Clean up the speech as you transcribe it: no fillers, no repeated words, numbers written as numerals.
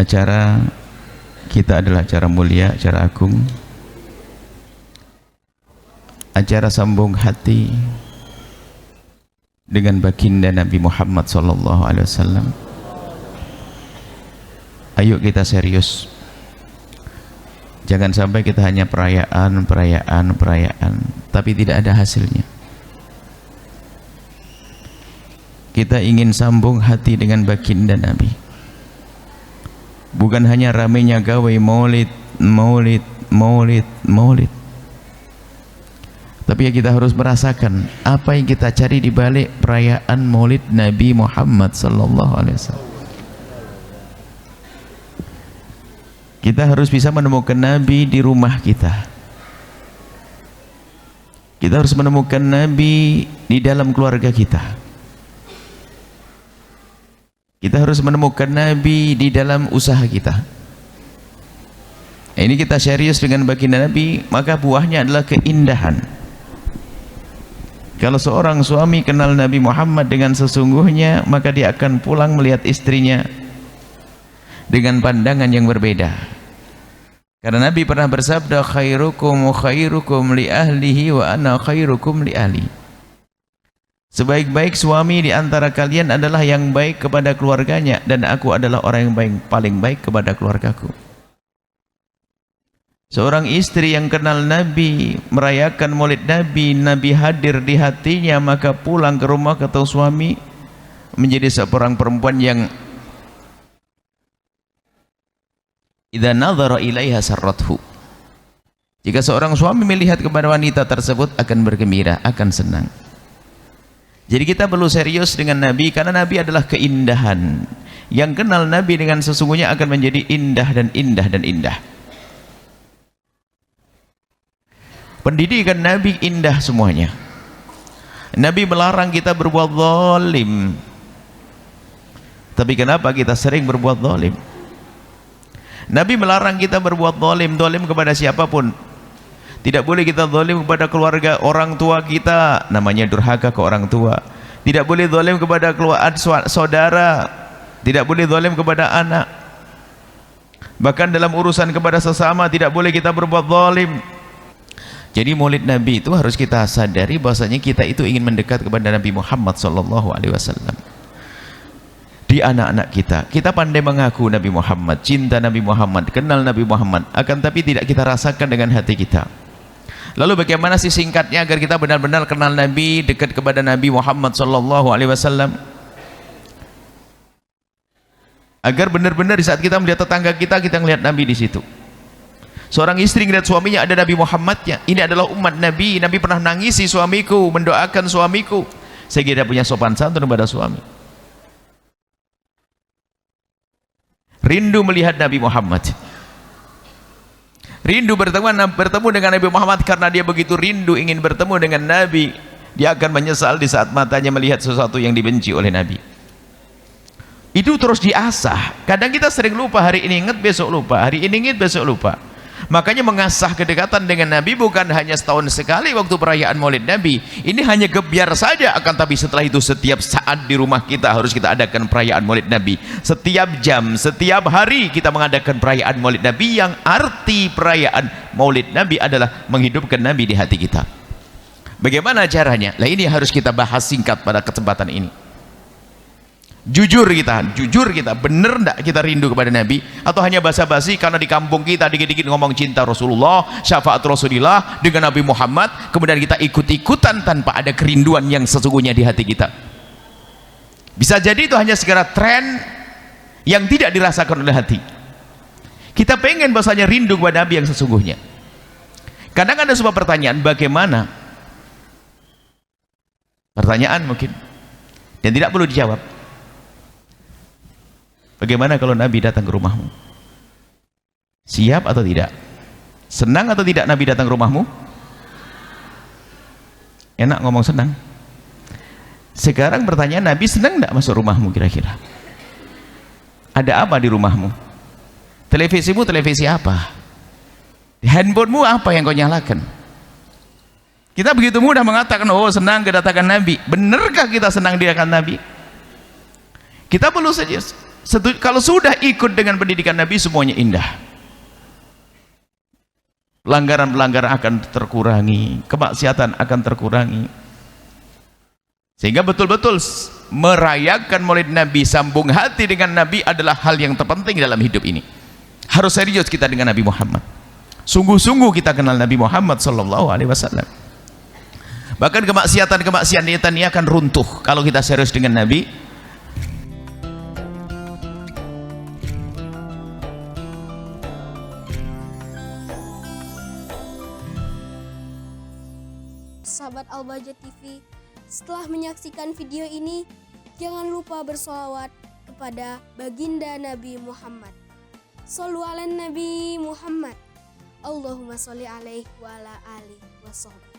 Acara kita adalah acara mulia, acara agung, acara sambung hati dengan baginda Nabi Muhammad SAW. Ayo kita serius, jangan sampai kita hanya perayaan, tapi tidak ada hasilnya. Kita ingin sambung hati dengan baginda Nabi. Bukan hanya ramainya gawe maulid, tapi ya kita harus merasakan apa yang kita cari di balik perayaan maulid Nabi Muhammad SAW. Kita harus bisa menemukan Nabi di rumah kita. Kita harus menemukan Nabi di dalam keluarga kita. Kita harus menemukan Nabi di dalam usaha kita. Ini kita serius dengan baginda Nabi, maka buahnya adalah keindahan. Kalau seorang suami kenal Nabi Muhammad dengan sesungguhnya, maka dia akan pulang melihat istrinya dengan pandangan yang berbeda. Karena Nabi pernah bersabda, khairukum li ahlihi wa ana khairukum li ahli. Sebaik-baik suami di antara kalian adalah yang baik kepada keluarganya, dan aku adalah orang yang paling baik kepada keluargaku. Seorang istri yang kenal Nabi, merayakan maulid Nabi, Nabi hadir di hatinya, maka pulang ke rumah ketemu suami menjadi seorang perempuan yang idza nadhara ilaiha sarrathu. Jika seorang suami melihat kepada wanita tersebut akan bergembira, akan senang. Jadi kita perlu serius dengan Nabi, karena Nabi adalah keindahan. Yang kenal Nabi dengan sesungguhnya akan menjadi indah dan indah dan indah. Pendidikan Nabi indah semuanya. Nabi melarang kita berbuat zalim. Tapi kenapa kita sering berbuat zalim? Nabi melarang kita berbuat zalim kepada siapapun. Tidak boleh kita zalim kepada keluarga orang tua kita, namanya durhaka ke orang tua. Tidak boleh zalim kepada keluarga saudara, tidak boleh zalim kepada anak. Bahkan dalam urusan kepada sesama tidak boleh kita berbuat zalim. Jadi maulid Nabi itu harus kita sadari bahwasanya kita itu ingin mendekat kepada Nabi Muhammad SAW. Di anak-anak kita pandai mengaku Nabi Muhammad, cinta Nabi Muhammad, kenal Nabi Muhammad, akan tapi tidak kita rasakan dengan hati kita. Lalu bagaimana sih singkatnya agar kita benar-benar kenal Nabi, dekat kepada Nabi Muhammad SAW? Agar benar-benar di saat kita melihat tetangga kita melihat Nabi di situ. Seorang istri melihat suaminya ada Nabi Muhammadnya. Ini adalah umat Nabi. Nabi pernah nangisi suamiku, mendoakan suamiku, sehingga dia punya sopan santun kepada suami. Rindu melihat Nabi Muhammad. Rindu bertemu dengan Nabi Muhammad, karena dia begitu rindu ingin bertemu dengan Nabi. Dia akan menyesal di saat matanya melihat sesuatu yang dibenci oleh Nabi. Itu terus diasah. Kadang kita sering lupa, hari ini ingat besok lupa, hari ini ingat besok lupa. Makanya mengasah kedekatan dengan Nabi bukan hanya setahun sekali waktu perayaan maulid Nabi. Ini hanya gebiar saja, akan tapi setelah itu setiap saat di rumah kita harus kita adakan perayaan maulid Nabi. Setiap jam, setiap hari kita mengadakan perayaan maulid Nabi, yang arti perayaan maulid Nabi adalah menghidupkan Nabi di hati kita. Bagaimana caranya? Nah, ini harus kita bahas singkat pada kesempatan ini. Jujur kita, benar enggak kita rindu kepada Nabi? Atau hanya basa-basi karena di kampung kita dikit-dikit ngomong cinta Rasulullah, syafaat Rasulullah dengan Nabi Muhammad, kemudian kita ikut-ikutan tanpa ada kerinduan yang sesungguhnya di hati kita. Bisa jadi itu hanya segera tren yang tidak dirasakan oleh hati. Kita pengen bahasanya rindu kepada Nabi yang sesungguhnya. Kadang ada sebuah pertanyaan, bagaimana? Pertanyaan mungkin, dan tidak perlu dijawab. Bagaimana kalau Nabi datang ke rumahmu? Siap atau tidak? Senang atau tidak Nabi datang ke rumahmu? Enak ngomong senang. Sekarang pertanyaan, Nabi senang tidak masuk rumahmu kira-kira? Ada apa di rumahmu? Televisimu televisi apa? Di handphonemu apa yang kau nyalakan? Kita begitu mudah mengatakan, oh senang kedatangan Nabi. Benarkah kita senang kedatangan Nabi? Kita perlu serius. Kalau sudah ikut dengan pendidikan Nabi, semuanya indah. Pelanggaran-pelanggaran akan terkurangi, kemaksiatan akan terkurangi. Sehingga betul-betul merayakan Maulid Nabi, sambung hati dengan Nabi adalah hal yang terpenting dalam hidup ini. Harus serius kita dengan Nabi Muhammad. Sungguh-sungguh kita kenal Nabi Muhammad sallallahu alaihi wasallam. Bahkan kemaksiatan ini akan runtuh kalau kita serius dengan Nabi. Sahabat Al-Bahjah TV, setelah menyaksikan video ini, jangan lupa bersolawat kepada baginda Nabi Muhammad. Shollu ala Nabi Muhammad. Allahumma sholli alaihi wa ala alihi wa sahbihi.